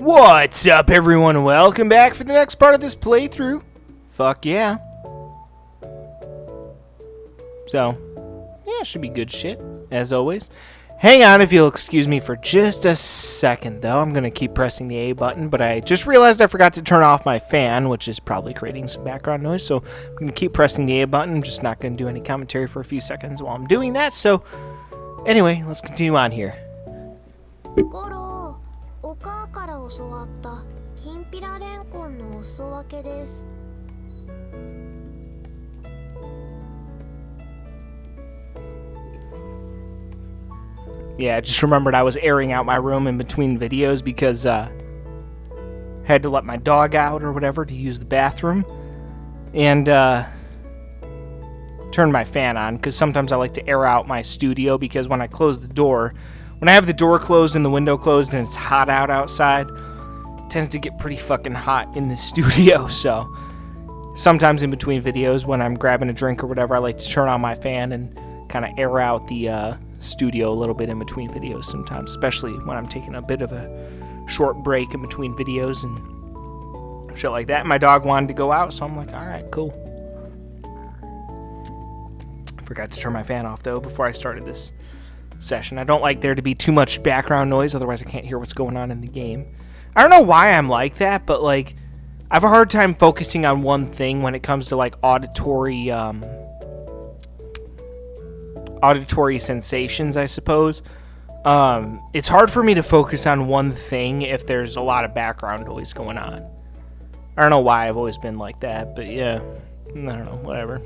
What's up, everyone? Welcome back for the next part of this playthrough. Fuck yeah. So, yeah, should be good shit, as always. Hang on if you'll excuse me for just a second, though. I'm going to keep pressing the A button, but I just realized I forgot to turn off my fan, which is probably creating some background noise, so I'm going to keep pressing the A button. I'm just not going to do any commentary for a few seconds while I'm doing that, so anyway, let's continue on here. Yeah, I just remembered I was airing out my room in between videos because I had to let my dog out or whatever to use the bathroom. And turn my fan on because sometimes I like to air out my studio because when I close the door, when I have the door closed and the window closed and it's hot outside, it tends to get pretty fucking hot in the studio. So sometimes in between videos when I'm grabbing a drink or whatever, I like to turn on my fan and kind of air out the studio a little bit in between videos sometimes, especially when I'm taking a bit of a short break in between videos and shit like that. My dog wanted to go out, so I'm like, alright, cool. Forgot to turn my fan off, though, before I started this session. I don't like there to be too much background noise, otherwise I can't hear what's going on in the game. I don't know why I'm like that, but, like, I have a hard time focusing on one thing when it comes to, like, auditory sensations, I suppose. It's hard for me to focus on one thing if there's a lot of background noise going on. I don't know why I've always been like that, but yeah, I don't know, whatever.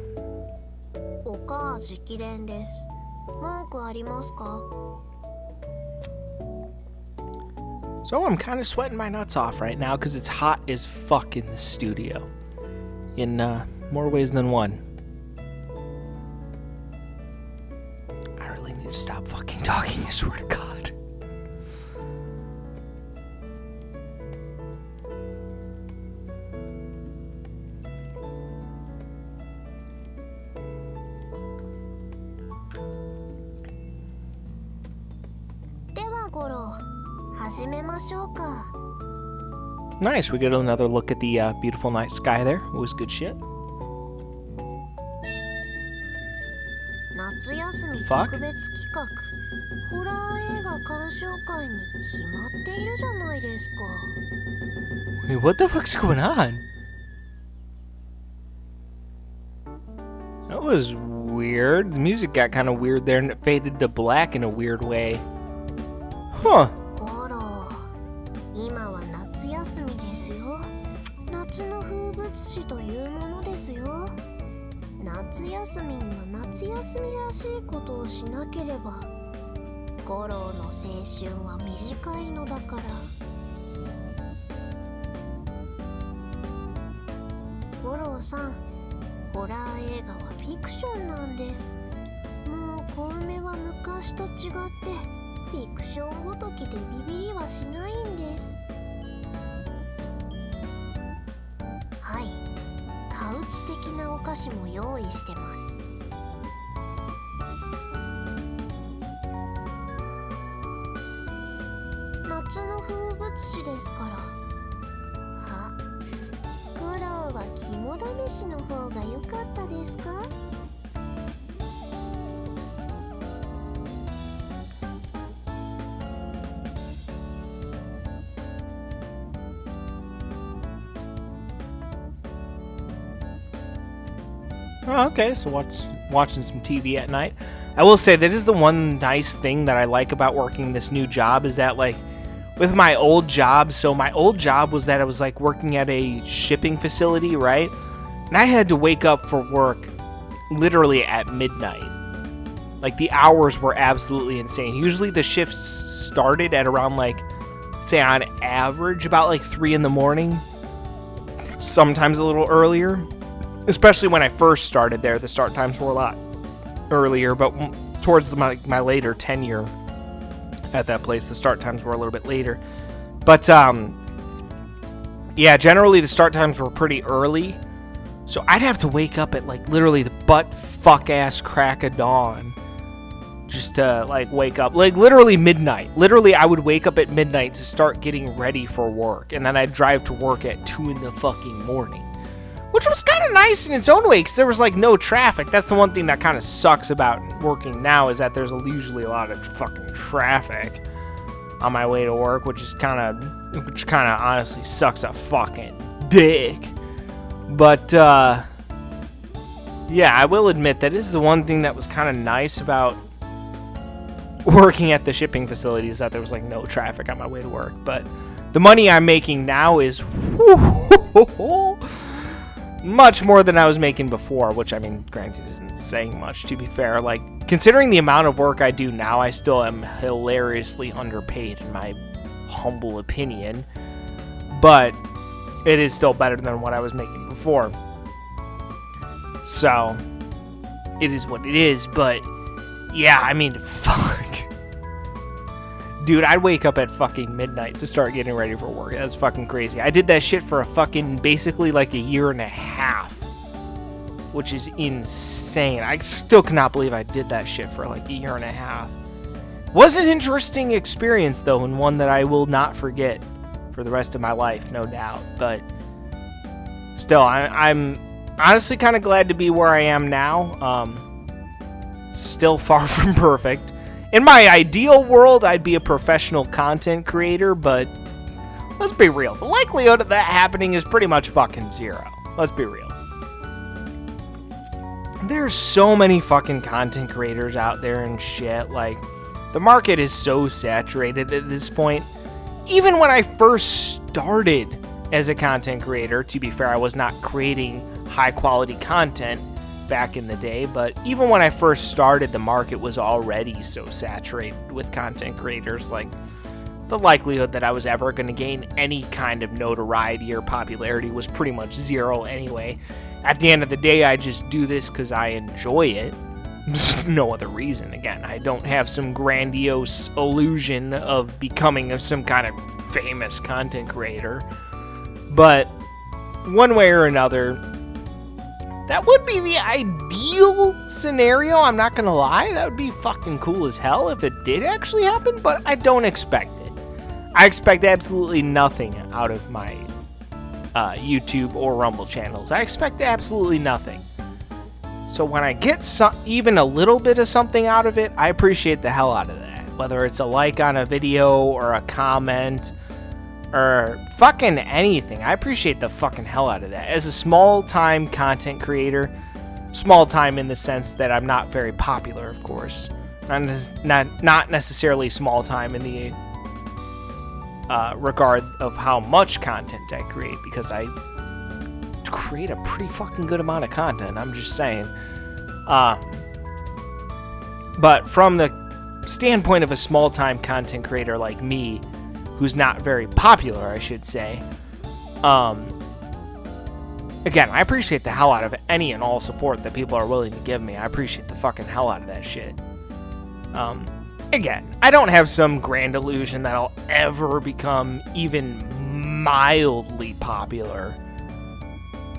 So I'm kind of sweating my nuts off right now because it's hot as fuck in the studio. In more ways than one. Stop fucking talking, I swear to God. Nice, we get another look at the beautiful night sky there. It was good shit. Fuck? Wait, what the fuck's going on? That was weird. The music got kind of weird there and it faded to black in a weird way. Huh. Oh, okay, so watching some TV at night. I will say that is the one nice thing that I like about working this new job is that, like, with my old job, so my old job was that I was, like, working at a shipping facility, right? And I had to wake up for work literally at midnight. Like, the hours were absolutely insane. Usually the shifts started at around, like, say on average about, like, 3 in the morning. Sometimes a little earlier. Especially when I first started there, the start times were a lot earlier, but towards my later tenure at that place, the start times were a little bit later. But, yeah, generally the start times were pretty early, so I'd have to wake up at, like, literally the butt-fuck-ass crack of dawn just to like wake up, like literally midnight. Literally, I would wake up at midnight to start getting ready for work, and then I'd drive to work at 2 in the fucking morning, which was kind of nice in its own way because there was like no traffic. That's the one thing that kind of sucks about working now, is that there's usually a lot of fucking traffic on my way to work, which kind of honestly sucks a fucking dick. But yeah, I will admit that is the one thing that was kind of nice about working at the shipping facility, is that there was like no traffic on my way to work. But the money I'm making now is much more than I was making before, which, I mean, granted isn't saying much, to be fair. Like, considering the amount of work I do now, I still am hilariously underpaid in my humble opinion, but it is still better than what I was making before. So it is what it is. But yeah, I mean, fuck, dude, I'd wake up at fucking midnight to start getting ready for work. That's fucking crazy. I did that shit for a fucking basically like a year and a half, which is insane. I still cannot believe I did that shit for like a year and a half. Was an interesting experience though, and one that I will not forget for the rest of my life, no doubt. But still, I'm honestly kind of glad to be where I am now. Still far from perfect. In my ideal world, I'd be a professional content creator, but let's be real. The likelihood of that happening is pretty much fucking zero. Let's be real. There's so many fucking content creators out there and shit. Like, the market is so saturated at this point. Even when I first started as a content creator, to be fair, I was not creating high quality content back in the day, but even when I first started, the market was already so saturated with content creators. Like, the likelihood that I was ever going to gain any kind of notoriety or popularity was pretty much zero anyway. At the end of the day, I just do this because I enjoy it. No other reason. Again, I don't have some grandiose illusion of becoming some kind of famous content creator. But one way or another, that would be the ideal scenario. I'm not gonna lie. That would be fucking cool as hell if it did actually happen, but I don't expect it. I expect absolutely nothing out of my YouTube or Rumble channels. I expect absolutely nothing. So when I get even a little bit of something out of it, I appreciate the hell out of that. Whether it's a like on a video or a comment or fucking anything, I appreciate the fucking hell out of that. As a small-time content creator, small-time in the sense that I'm not very popular, of course. Not necessarily small-time in the regard of how much content I create, because I create a pretty fucking good amount of content, I'm just saying. But from the standpoint of a small-time content creator like me, who's not very popular, I should say, again, I appreciate the hell out of any and all support that people are willing to give me. I appreciate the fucking hell out of that shit. Again, I don't have some grand illusion that I'll ever become even mildly popular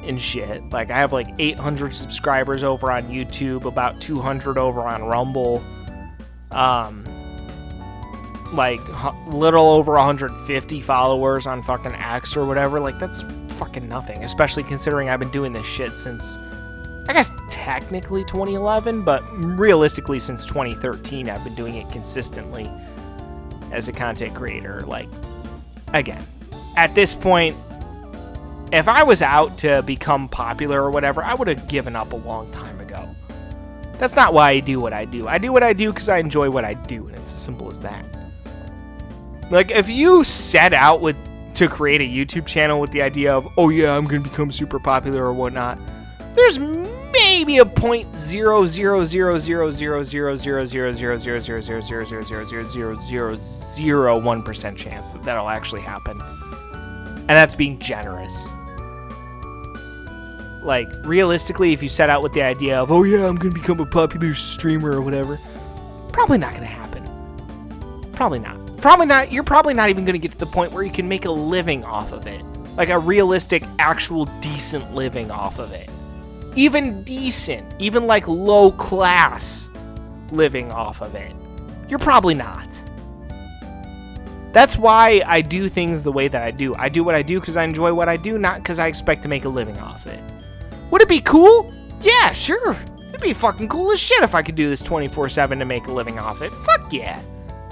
and shit. Like, I have like 800 subscribers over on YouTube, about 200 over on Rumble, like little over 150 followers on fucking X or whatever. Like, that's fucking nothing, especially considering I've been doing this shit since, I guess technically 2011, but realistically since 2013 I've been doing it consistently as a content creator. Like, again, at this point, if I was out to become popular or whatever, I would have given up a long time ago. That's not why I do what I do. I do what I do because I enjoy what I do, and it's as simple as that. Like, if you set out to create a YouTube channel with the idea of, oh yeah, I'm going to become super popular or whatnot, there's maybe a 0.0000000000000000001% chance that that'll actually happen. And that's being generous. Like, realistically, if you set out with the idea of, oh yeah, I'm going to become a popular streamer or whatever, probably not going to happen. Probably not. Probably not. You're probably not even going to get to the point where you can make a living off of it. Like a realistic, actual, decent living off of it. Even decent. Even like low class living off of it. You're probably not. That's why I do things the way that I do. I do what I do because I enjoy what I do, not because I expect to make a living off it. Would it be cool? Yeah, sure. It'd be fucking cool as shit if I could do this 24/7 to make a living off it. Fuck yeah.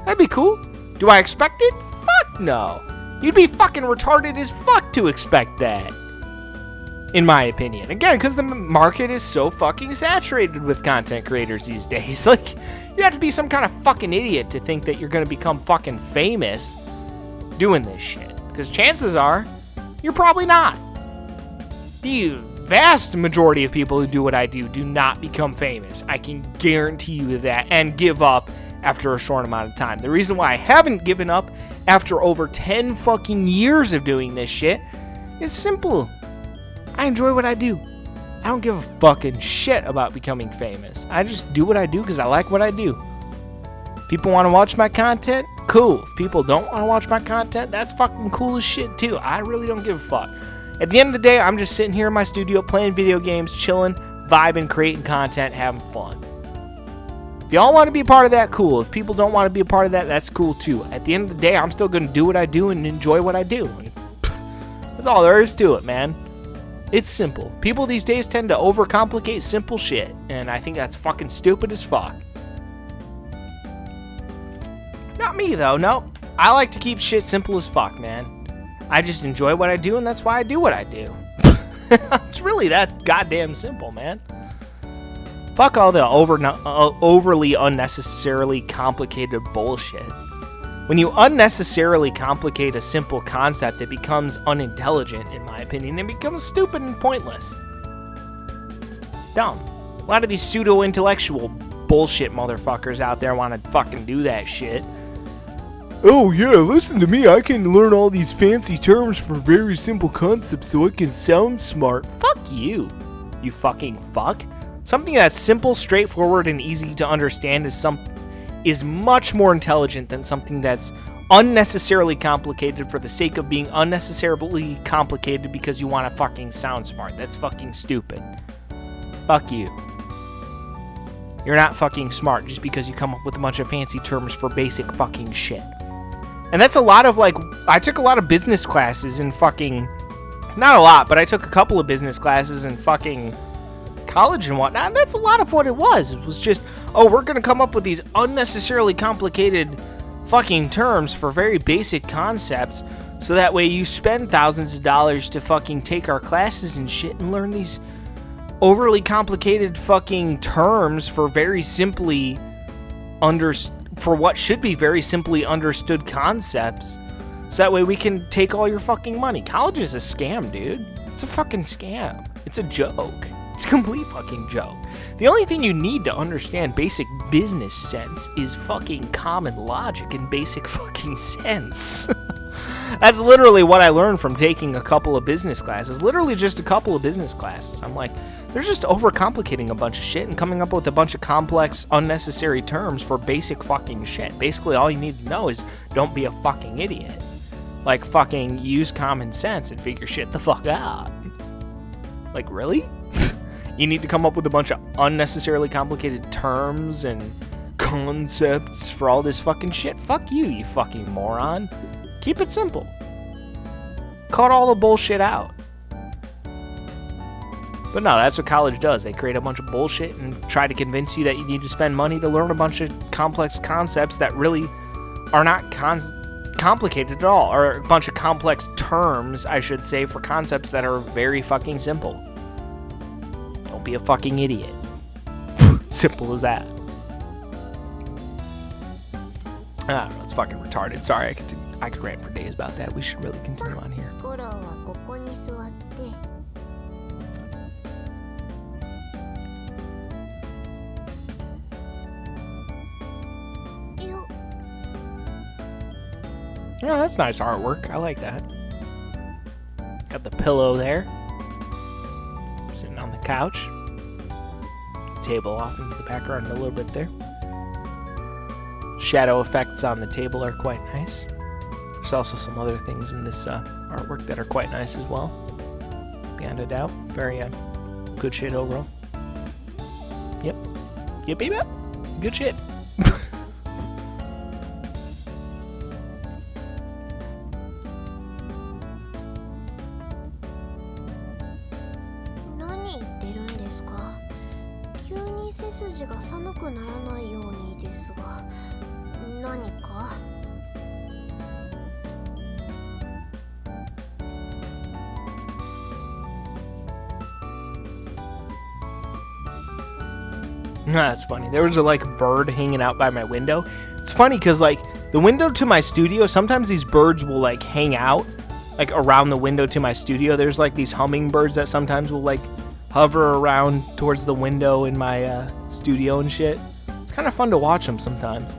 That'd be cool. Do I expect it? Fuck no. You'd be fucking retarded as fuck to expect that. In my opinion. Again, because the market is so fucking saturated with content creators these days. Like, you have to be some kind of fucking idiot to think that you're going to become fucking famous doing this shit. Because chances are, you're probably not. The vast majority of people who do what I do not become famous. I can guarantee you that, and give up after a short amount of time. The reason why I haven't given up after over 10 fucking years of doing this shit is simple. I enjoy what I do. I don't give a fucking shit about becoming famous. I just do what I do because I like what I do. People want to watch my content? Cool. If people don't want to watch my content, that's fucking cool as shit too. I really don't give a fuck. At the end of the day, I'm just sitting here in my studio playing video games, chilling, vibing, creating content, having fun. If y'all want to be a part of that, cool. If people don't want to be a part of that, that's cool too. At the end of the day, I'm still going to do what I do and enjoy what I do. And that's all there is to it, man. It's simple. People these days tend to overcomplicate simple shit, and I think that's fucking stupid as fuck. Not me, though. Nope. I like to keep shit simple as fuck, man. I just enjoy what I do, and that's why I do what I do. It's really that goddamn simple, man. Fuck all the overly unnecessarily complicated bullshit. When you unnecessarily complicate a simple concept, it becomes unintelligent, in my opinion. It becomes stupid and pointless. It's dumb. A lot of these pseudo-intellectual bullshit motherfuckers out there want to fucking do that shit. Oh yeah, listen to me. I can learn all these fancy terms for very simple concepts so I can sound smart. Fuck you, you fucking fuck. Something that's simple, straightforward, and easy to understand is much more intelligent than something that's unnecessarily complicated for the sake of being unnecessarily complicated because you want to fucking sound smart. That's fucking stupid. Fuck you. You're not fucking smart just because you come up with a bunch of fancy terms for basic fucking shit. And that's a lot of, like, I took a lot of business classes in fucking, not a lot, but I took a couple of business classes in fucking college and whatnot, and that's a lot of what it was. It was just, oh, we're gonna come up with these unnecessarily complicated fucking terms for very basic concepts, so that way you spend thousands of dollars to fucking take our classes and shit and learn these overly complicated fucking terms for very simply for what should be very simply understood concepts, so that way we can take all your fucking money. College is a scam, dude. It's a fucking scam. It's a joke. It's a complete fucking joke. The only thing you need to understand basic business sense is fucking common logic and basic fucking sense. That's literally what I learned from taking a couple of business classes. Literally just a couple of business classes. I'm like, they're just overcomplicating a bunch of shit and coming up with a bunch of complex, unnecessary terms for basic fucking shit. Basically, all you need to know is don't be a fucking idiot. Like, fucking use common sense and figure shit the fuck out. Like, really? You need to come up with a bunch of unnecessarily complicated terms and concepts for all this fucking shit? Fuck you, you fucking moron. Keep it simple. Cut all the bullshit out. But no, that's what college does. They create a bunch of bullshit and try to convince you that you need to spend money to learn a bunch of complex concepts that really are not complicated at all. Or a bunch of complex terms, I should say, for concepts that are very fucking simple. Don't be a fucking idiot. Simple as that. I don't know, it's fucking retarded. Sorry, I could rant for days about that. We should really continue on here. Oh, that's nice artwork. I like that. Got the pillow there. Sitting on the couch. Table off into the background a little bit there. Shadow effects on the table are quite nice. There's also some other things in this artwork that are quite nice as well. Beyond a doubt. Very good shit overall. Yep. Yep, yep, yep. Good shit. That's funny. There was a like bird hanging out by my window. It's funny because like the window to my studio, sometimes these birds will like hang out like around the window to my studio. There's like these hummingbirds that sometimes will like hover around towards the window in my studio and shit. It's kind of fun to watch them sometimes.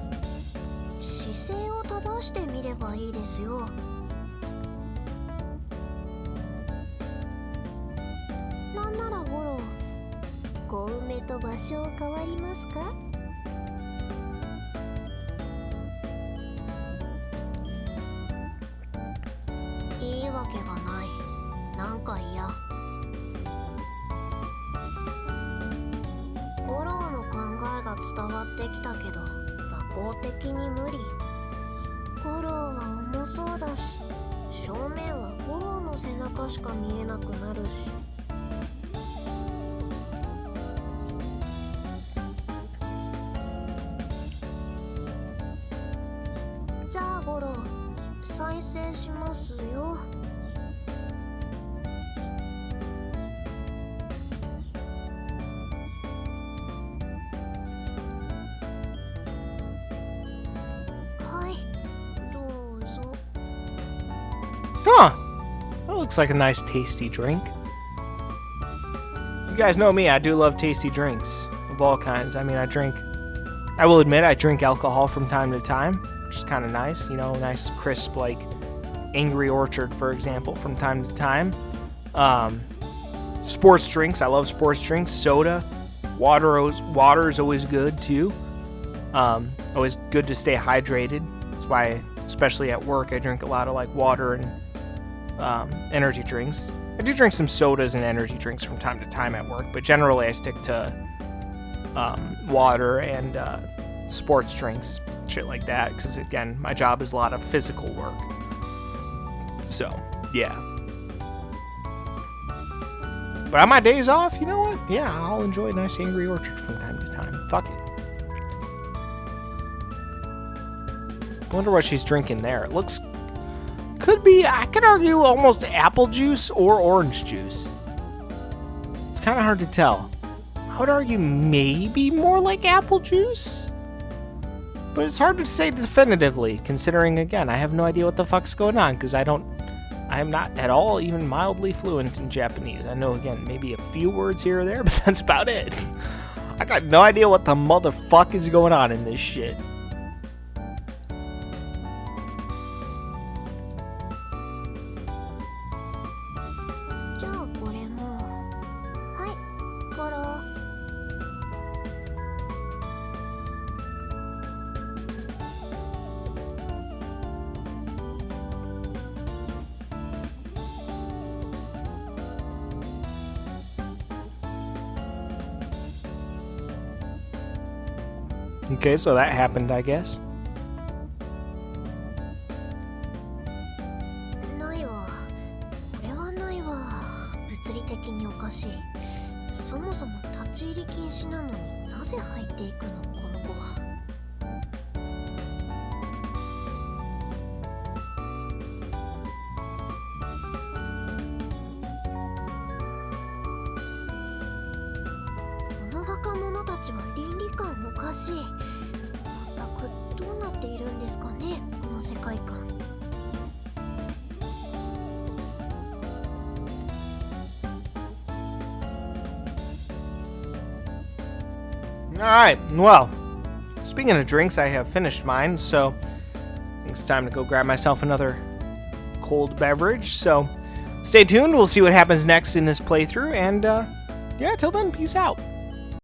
Huh. That looks like a nice tasty drink. You guys know me, I do love tasty drinks of all kinds. I mean, I will admit I drink alcohol from time to time, which is kind of nice. You know, nice crisp, like Angry Orchard, for example, from time to time. Sports drinks, I love sports drinks. Soda, water is always good too. Always good to stay hydrated. That's why, especially at work, I drink a lot of like water and energy drinks. I do drink some sodas and energy drinks from time to time at work, but generally I stick to water and sports drinks, shit like that, because again, my job is a lot of physical work. So, yeah. But on my days off, you know what? Yeah, I'll enjoy a nice Angry Orchard from time to time. Fuck it. I wonder what she's drinking there. It looks... could be, I could argue, almost apple juice or orange juice. It's kind of hard to tell. I would argue maybe more like apple juice. But it's hard to say definitively, considering, again, I have no idea what the fuck's going on, because I am not at all even mildly fluent in Japanese. I know, again, maybe a few words here or there, but that's about it. I got no idea what the motherfuck is going on in this shit. Okay, so that happened, I guess. Alright, well, speaking of drinks, I have finished mine, so I think it's time to go grab myself another cold beverage. So stay tuned, we'll see what happens next in this playthrough, and yeah, till then, peace out.